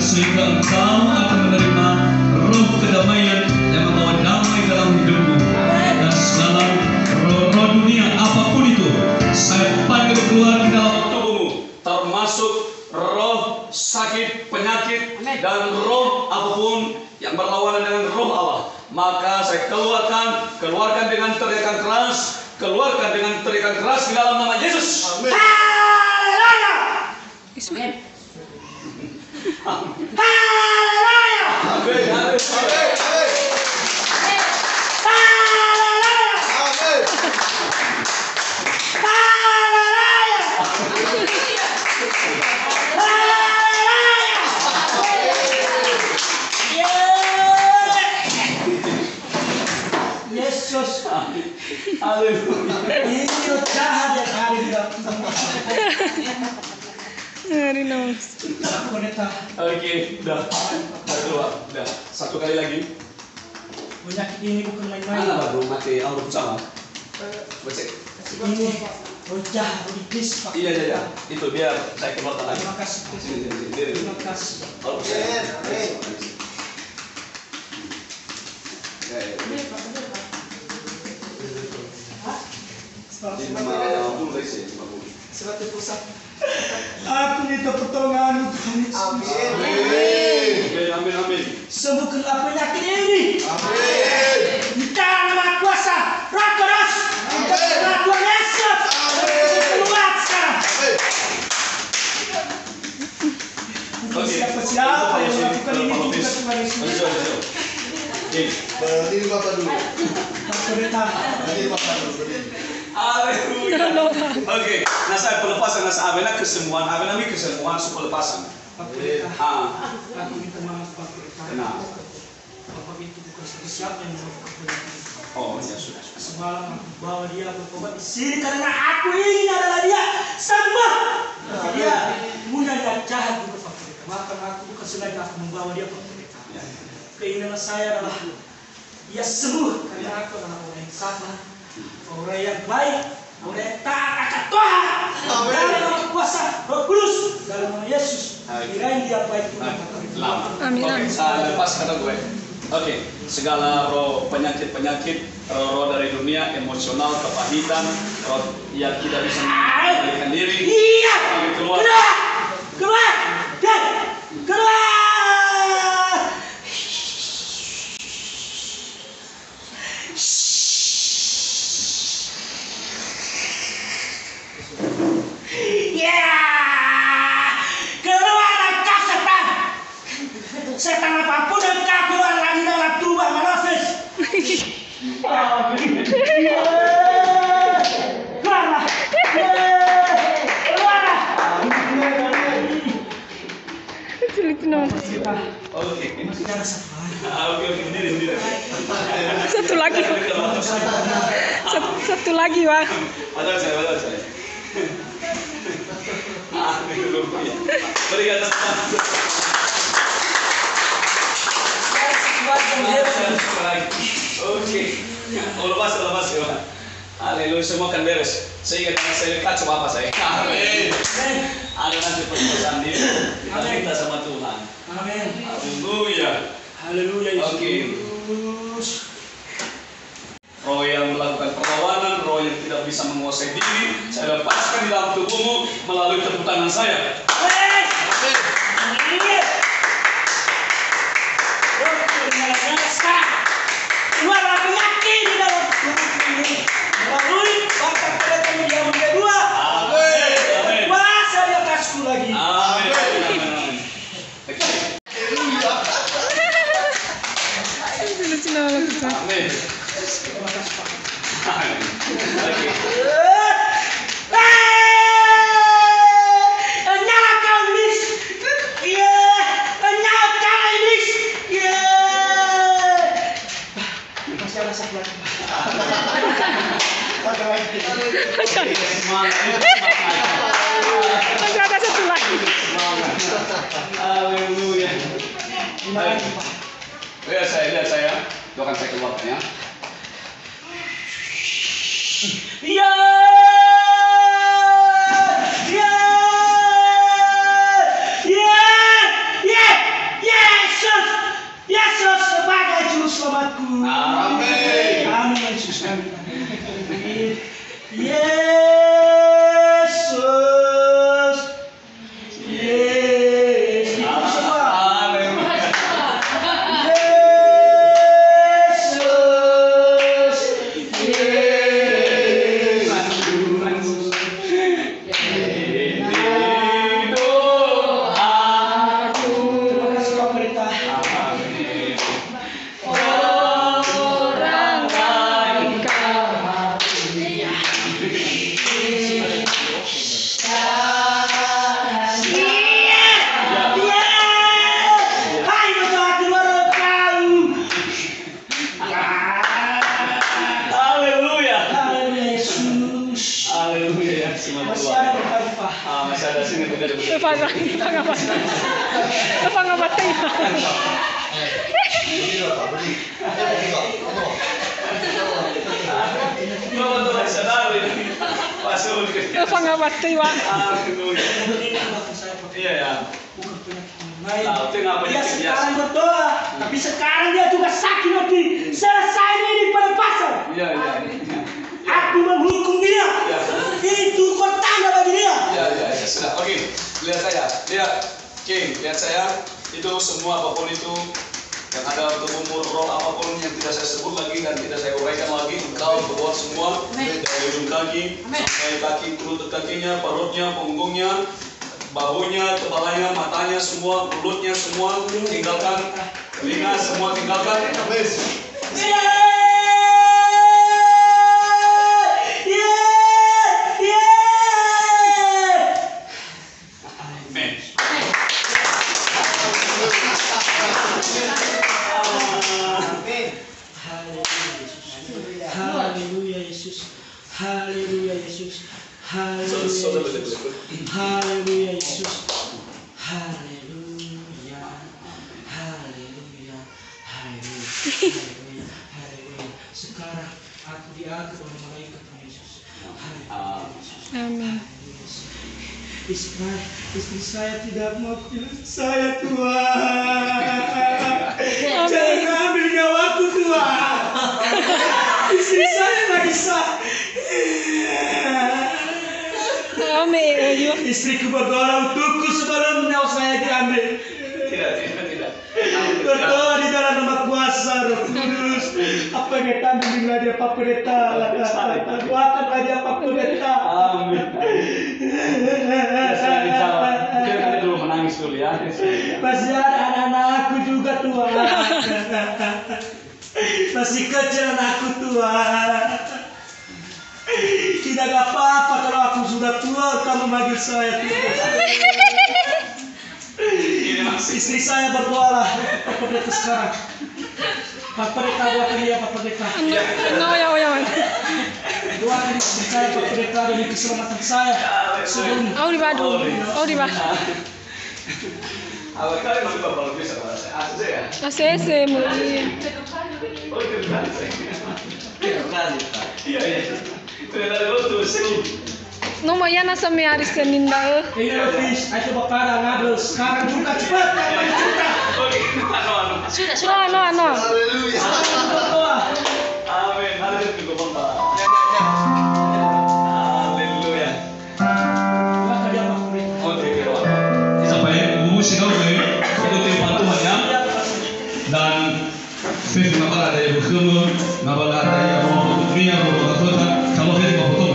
Sehingga engkau akan menerima roh kedamaian yang membawa damai dalam hidupmu. Dan segala roh dunia apapun itu, saya panggil keluar di dalam tubuhmu, termasuk roh sakit, penyakit, dan roh apapun yang berlawanan dengan roh Allah. Maka saya keluarkan dengan teriakan keras, keluarkan dengan teriakan keras di dalam nama Yesus. Amin. Haleluya. Amin. Haleluya. Amin. Amin. Yesus. Haleluya. Ini jahat ya hari ini. Hari nose. Oke, udah. Udah. Satu kali lagi. Penyakit ini bukan main-main. Mana baru mati aur sama? Baca. Ini jahat, iblis. Iya. Itu biar saya keluarkan lagi. Terima kasih. Sini. Terima kasih. Seperti pusat. Aku minta pertolongan Tuhan Yesus. Amin. Sembuhkanlah penyakit ini. Amin. Di dalam kuasa Roh Kudus. Dalam Tuhan Yesus. Keluar sekarang. Siapa yang melakukan ini juga Tuhan Yesus. Berdiri Bapak dulu. Pendeta. Berdiri Bapak dulu. Berdiri. Haleluya. Oke, nah saya pelepasan nasa abena kesembuhan, abena mi kesembuhan su pelepasan. Aku minta maaf Pak Pendeta. Kenapa? Bapak itu bukan siapa yang melakukan penyakit. Oh ya sudah. Semalam aku bawa dia berobat di sini karena aku ingin adalah dia sembuh. Dia mudah dan jahat juga Pak Pendeta. Maka aku bukan sengaja aku membawa dia Pak Pendeta. Keinginan saya adalah dia sembuh karena aku adalah orang yang sabar, orang yang baik, orang yang taat akan Tuhan. Dalam kuasa Roh Kudus dalam nama Yesus. Kirain dia baik juga Pak Pendeta. Amin. Oke, saya lepas kata gue. Oke, segala roh penyakit, roh dari dunia, emosional, kepahitan, roh yang tidak bisa mengendalikan diri. Iya. Keluar. Keluar. Setan apapun yang kau keluar lagi dalam tubuh Manafis. Keluarlah. Sulit nong. Oke, Masih ada satu lagi. Oke, berdiri. Satu lagi. Satu lagi wah. Ada saya. Berikan tepuk. Oke, lepas ya. Haleluya, semua akan beres. Sehingga jangan saya lihat coba apa saya. Amin. Ada nanti perpisahan ini. Kita minta sama Tuhan. Amin. Haleluya. Haleluya Yesus. Oke. Roh yang melakukan perlawanan, roh yang tidak bisa menguasai diri, saya lepaskan di dalam tubuhmu melalui tepuk tangan saya. Amin. Amin. Roh bernyala-nyala keluarlah penyakit di dalam tubuh ini melalui bakat pendeta yang kedua. Amin. Kuasa di atasku lagi. Amin. Amin. Nyalakan iblis. Nyalakan iblis. Masih ada satu lagi. Masih ada satu lagi. Haleluya. Lihat saya. Doakan saya keluarkan ya. Yesus sebagai juru selamatku. Amin. Amin Yesus. Amin. Yesus. Dia sekarang berdoa, tapi sekarang dia juga sakit hati. Selesai ini pelepasan. Aku menghukum dia. Itu pertanda bagi dia. Sudah. Oke, lihat saya. Lihat saya. Itu semua apapun itu yang ada tubuhmu, roh apapun yang tidak saya sebut lagi dan tidak saya uraikan lagi, engkau berbuat semua dari ujung kaki sampai kaki, lutut kakinya, perutnya, punggungnya, bahunya, kepalanya, matanya, semua, mulutnya, semua tinggalkan, telinga semua tinggalkan. Haleluya Yesus. Haleluya Yesus. Haleluya Yesus. Haleluya. Haleluya. Haleluya. Sekarang aku diatur oleh malaikat Yesus. Amin. Istri saya tidak mau saya Tuhan. Jangan ambil nyawaku Tuhan. Istri saya lagi Amin. Istriku berdoa untukku sebelum nyawa saya diambil. Tidak. Berdoa di dalam nama kuasa Roh Kudus. Apa yang kita ambil dia Pak Pendeta. Doakanlah dia Pak Pendeta. Amin. Saya dijawab. Mungkin nanti dulu menangis dulu ya. Masih ada anak-anakku juga Tuhan. Masih kecil anakku Tuhan. Tidak apa-apa kalau aku sudah tua, kamu manggil saya Tuhan. Istri saya berdoalah Pak Pendeta sekarang. Pak Pendeta doakan dia Pak Pendeta. Ya. Doakan istri saya Pak Pendeta demi keselamatan saya. Sebelum Di Badu. Awal kali masih bapak lebih sama saya. Asli ya. Asese mulai. Oh itu kan saya. Iya. No mo yan nasa may aris ka ninda. Ini fish, ayo bakara ngadel sekarang juga cepat. No. Amin. Haleluya. Haleluya. Oke, sampai bubusin kau itu tempat Tuhan ya. Dan faith ngabala ada yang berkhidmat, ngabala ada yang mau dunia, mau kota, kalau faith mau foto,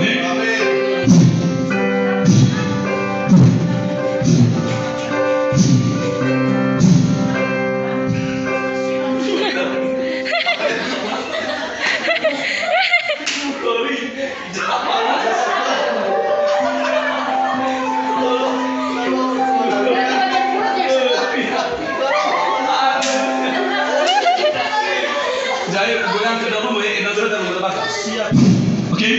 Oke.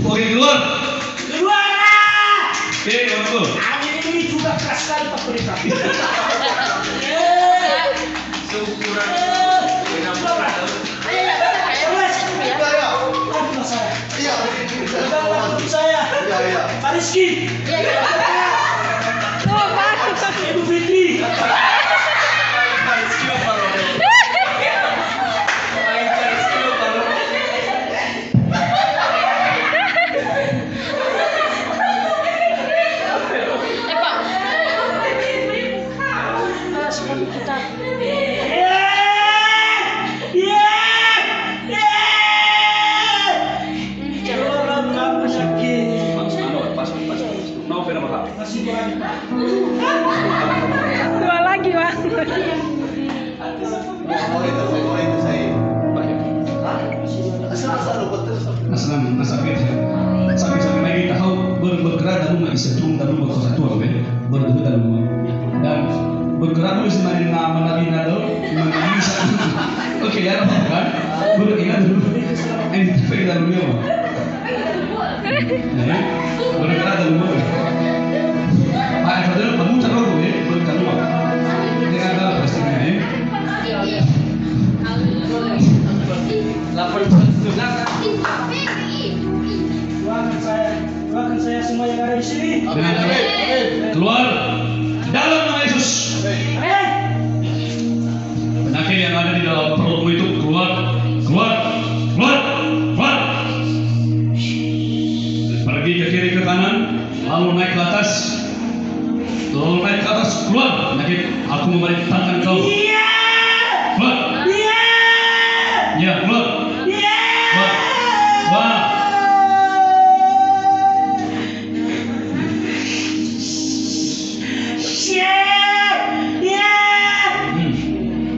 Oke, keluar. Oke, betul. Angin ini juga keras sekali Pak Pendeta. Seukuran. Pak Rizky. No, Pak. Ibu Fitri. Dua lagi, Pak. Aslan sakit lagi tahu bergerak dalam rumah isetrum dalam rumah kesatuan bergerak dalam rumah dan bergerak dulu semarin nama nabi nado bisa oke ya kan bergerak dulu ini dalam rumah bergerak dalam rumah Pak Fadil memutar rogo bergerak rumah dengan dalam pastinya Doakan saya semua yang ada di sini. keluar dalam nama Yesus. Penyakit yang ada di dalam perutmu itu keluar. Pergi ke kiri ke kanan, lalu naik ke atas, keluar. Penyakit, aku memerintahkan kau. Keluar. Ya, keluar. Keluar.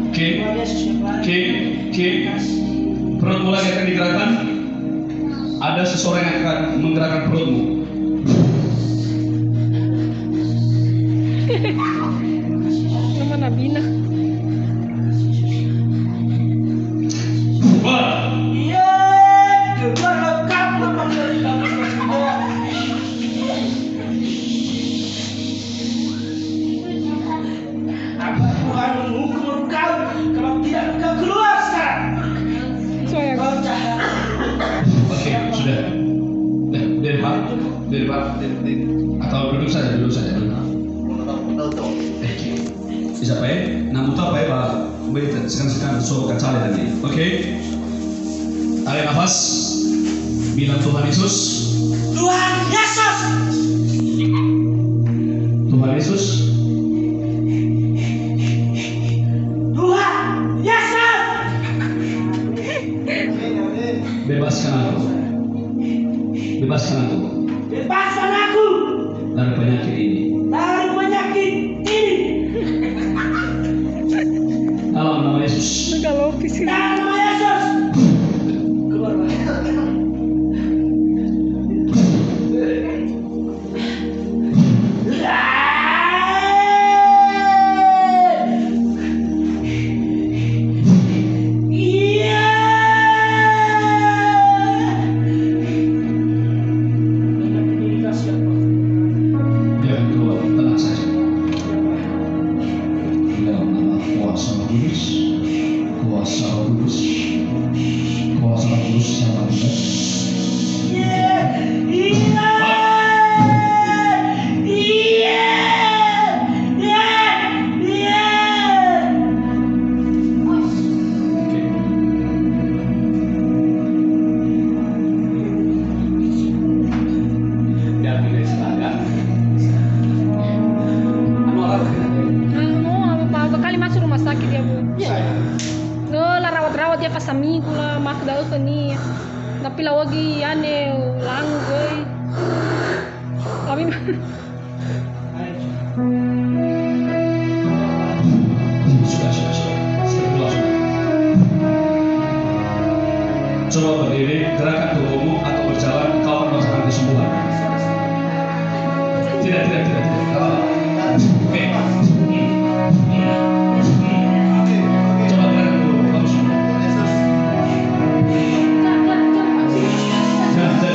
Oke. Perutmu lagi akan digerakkan. Ada seseorang yang akan menggerakkan perutmu. Nama Nabina. Tuhan menghukum engkau kalau tidak engkau keluar sekarang. Soalnya Kau jahat. Oke, sudah. Dari Pak. Atau duduk saja. Bisa Pak ya? Namun tak Pak ya Pak. Sekarang so kacale tadi. Oke. Tarik nafas. Bilang Tuhan Yesus. Tuhan Yesus. Tuhan Yesus. Bebaskan aku dari penyakit ini. Dalam nama Yesus. Nagalopis ini. Keluar. kali masuk rumah sakit dia bu. Iya. No lah rawat dia pas minggu lah mak dah nih. Tapi lah lagi aneh lang gue. Tapi Sudah. Coba berdiri, gerakan tubuhmu atau berjalan, kau akan merasakan kesembuhan. Tidak. Kalau oke. Coba gerakan tubuhmu, kamu semua. Jangan.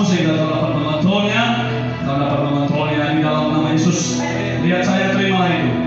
Sehingga kau dapat mengontrolnya di dalam nama Yesus. Lihat saya, terimalah itu.